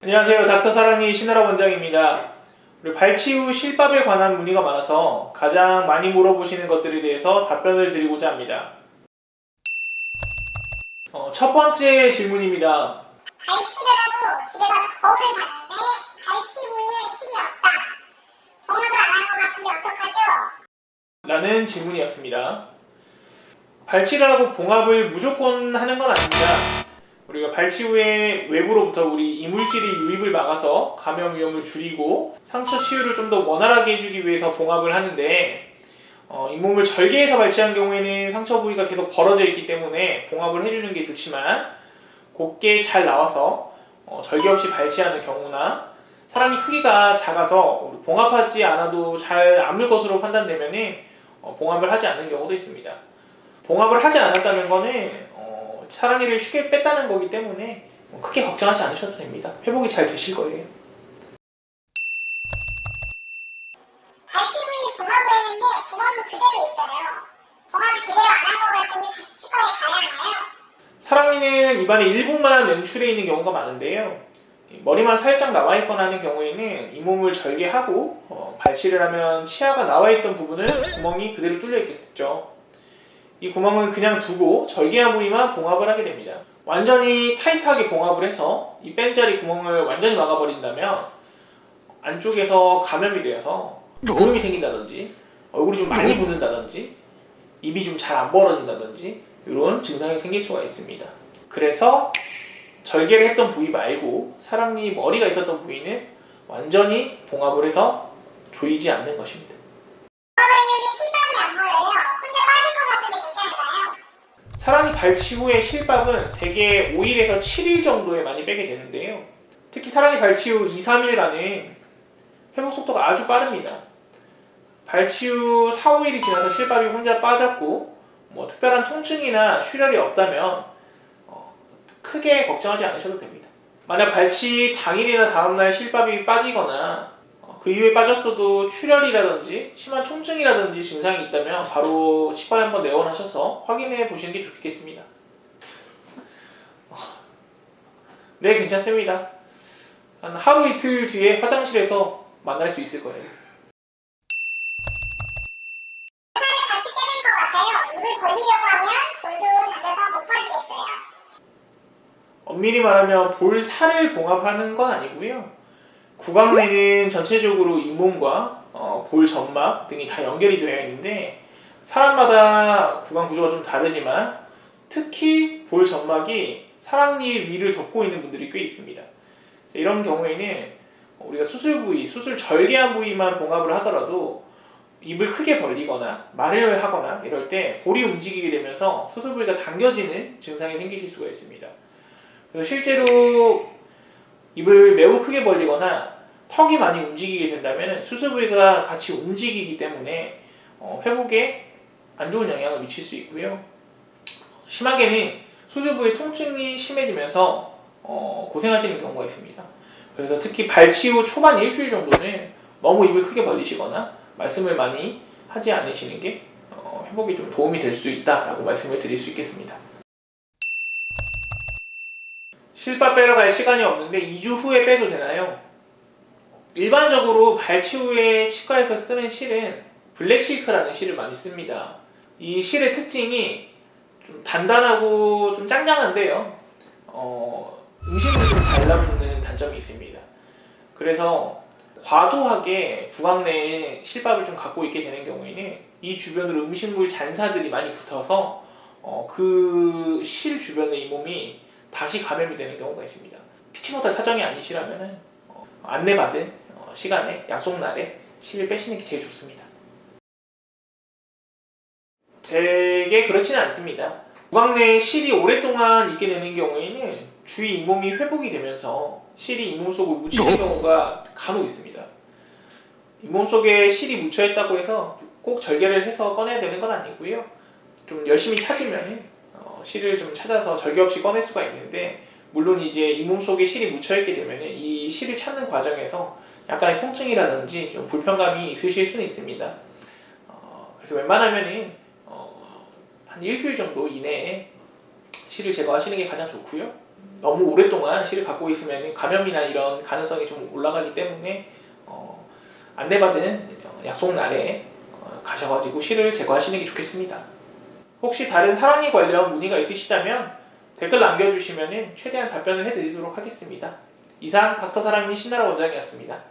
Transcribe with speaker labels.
Speaker 1: 안녕하세요. 닥터 사랑니 신하라 원장입니다. 우리 발치 후 실밥에 관한 문의가 많아서 가장 많이 물어보시는 것들에 대해서 답변을 드리고자 합니다. 첫 번째 질문입니다.
Speaker 2: 발치를 하고 집에 가서 거울을 봤는데 발치 부위에 실이 없다. 봉합을 안 한 것 같은데 어떡하죠?
Speaker 1: 라는 질문이었습니다. 발치를 하고 봉합을 무조건 하는 건 아닙니다. 우리가 발치 후에 외부로부터 우리 이물질의 유입을 막아서 감염 위험을 줄이고 상처 치유를 좀 더 원활하게 해주기 위해서 봉합을 하는데 잇몸을 절개해서 발치한 경우에는 상처 부위가 계속 벌어져 있기 때문에 봉합을 해주는 게 좋지만 곱게 잘 나와서 절개 없이 발치하는 경우나 사람이 크기가 작아서 봉합하지 않아도 잘 아물 것으로 판단되면 봉합을 하지 않는 경우도 있습니다. 봉합을 하지 않았다는 거는 사랑니를 쉽게 뺐다는 거기 때문에 크게 걱정하지 않으셔도 됩니다. 회복이 잘 되실 거예요.
Speaker 2: 발치 부위 봉합을 했는데 구멍이 그대로 있어요. 봉합을 제대로 안 한 것 같은데 다시 치과에 가야 하나요?
Speaker 1: 사랑니는 입안의 일부만 명출해 있는 경우가 많은데요. 머리만 살짝 나와 있거나 하는 경우에는 잇몸을 절개하고 발치를 하면 치아가 나와 있던 부분은 구멍이 그대로 뚫려 있겠죠. 이 구멍은 그냥 두고 절개한 부위만 봉합을 하게 됩니다. 완전히 타이트하게 봉합을 해서 이 뺀자리 구멍을 완전히 막아버린다면 안쪽에서 감염이 되어서 주름이 생긴다든지 얼굴이 좀 많이 붓는다든지 입이 좀 잘 안 벌어진다든지 이런 증상이 생길 수가 있습니다. 그래서 절개를 했던 부위 말고 사랑니 머리가 있었던 부위는 완전히 봉합을 해서 조이지 않는 것입니다.
Speaker 2: 봉합을 했는데 실밥이 안 보여요. 혼자 빠질 것 같은데 괜찮을까요?
Speaker 1: 사랑니 발치 후에 실밥은 대개 5일에서 7일 정도에 많이 빼게 되는데요. 특히 사랑니 발치 후 2, 3일간은 회복 속도가 아주 빠릅니다. 발치 후 4, 5일이 지나서 실밥이 혼자 빠졌고 특별한 통증이나 출혈이 없다면 크게 걱정하지 않으셔도 됩니다. 만약 발치 당일이나 다음날 실밥이 빠지거나 그 이후에 빠졌어도 출혈이라든지 심한 통증이라든지 증상이 있다면 바로 치과에 한번 내원하셔서 확인해 보시는 게 좋겠습니다. 네, 괜찮습니다. 한 하루 이틀 뒤에 화장실에서 만날 수 있을 거예요.
Speaker 2: 살을 같이 떼낼 것 같아요. 입을 벌리려고 하면 볼도 닫아서 못 벌리겠어요.
Speaker 1: 엄밀히 말하면 볼 살을 봉합하는 건 아니고요. 구강내는 전체적으로 잇몸과 볼 점막 등이 다 연결이 되어 있는데 사람마다 구강 구조가 좀 다르지만 특히 볼 점막이 사랑니 위를 덮고 있는 분들이 꽤 있습니다. 이런 경우에는 우리가 수술 부위, 수술 절개한 부위만 봉합을 하더라도 입을 크게 벌리거나 말을 하거나 이럴 때 볼이 움직이게 되면서 수술 부위가 당겨지는 증상이 생기실 수가 있습니다. 그래서 실제로 입을 매우 크게 벌리거나 턱이 많이 움직이게 된다면 수술 부위가 같이 움직이기 때문에 회복에 안 좋은 영향을 미칠 수 있고요. 심하게는 수술 부위 통증이 심해지면서 고생하시는 경우가 있습니다. 그래서 특히 발치 후 초반 일주일 정도는 너무 입을 크게 벌리시거나 말씀을 많이 하지 않으시는 게 회복에 좀 도움이 될 수 있다라고 말씀을 드릴 수 있겠습니다. 실밥 빼러 갈 시간이 없는데 2주 후에 빼도 되나요? 일반적으로 발치 후에 치과에서 쓰는 실은 블랙실크라는 실을 많이 씁니다. 이 실의 특징이 좀 단단하고 좀 짱짱한데요. 음식물을 좀 달라붙는 단점이 있습니다. 그래서 과도하게 구강 내에 실밥을 좀 갖고 있게 되는 경우에는 이 주변으로 음식물 잔사들이 많이 붙어서 그 실 주변의 잇몸이 다시 감염이 되는 경우가 있습니다. 피치 못할 사정이 아니시라면 안내받은 시간에 약속날에 실을 빼시는 게 제일 좋습니다. 되게 그렇지는 않습니다. 구강 내에 실이 오랫동안 있게 되는 경우에는 주위 잇몸이 회복이 되면서 실이 잇몸 속을 묻히는 경우가 간혹 있습니다. 잇몸 속에 실이 묻혀있다고 해서 꼭 절개를 해서 꺼내야 되는 건 아니고요. 좀 열심히 찾으면 실을 좀 찾아서 절개 없이 꺼낼 수가 있는데 물론 이제 잇몸 속에 실이 묻혀있게 되면 이 실을 찾는 과정에서 약간의 통증이라든지 좀 불편감이 있으실 수는 있습니다. 그래서 웬만하면 한 일주일 정도 이내에 실을 제거하시는 게 가장 좋고요. 너무 오랫동안 실을 갖고 있으면 감염이나 이런 가능성이 좀 올라가기 때문에 안내받은 약속 날에 가셔가지고 실을 제거하시는 게 좋겠습니다. 혹시 다른 사랑니 관련 문의가 있으시다면 댓글 남겨주시면 최대한 답변을 해드리도록 하겠습니다. 이상 닥터 사랑니 신나라 원장이었습니다.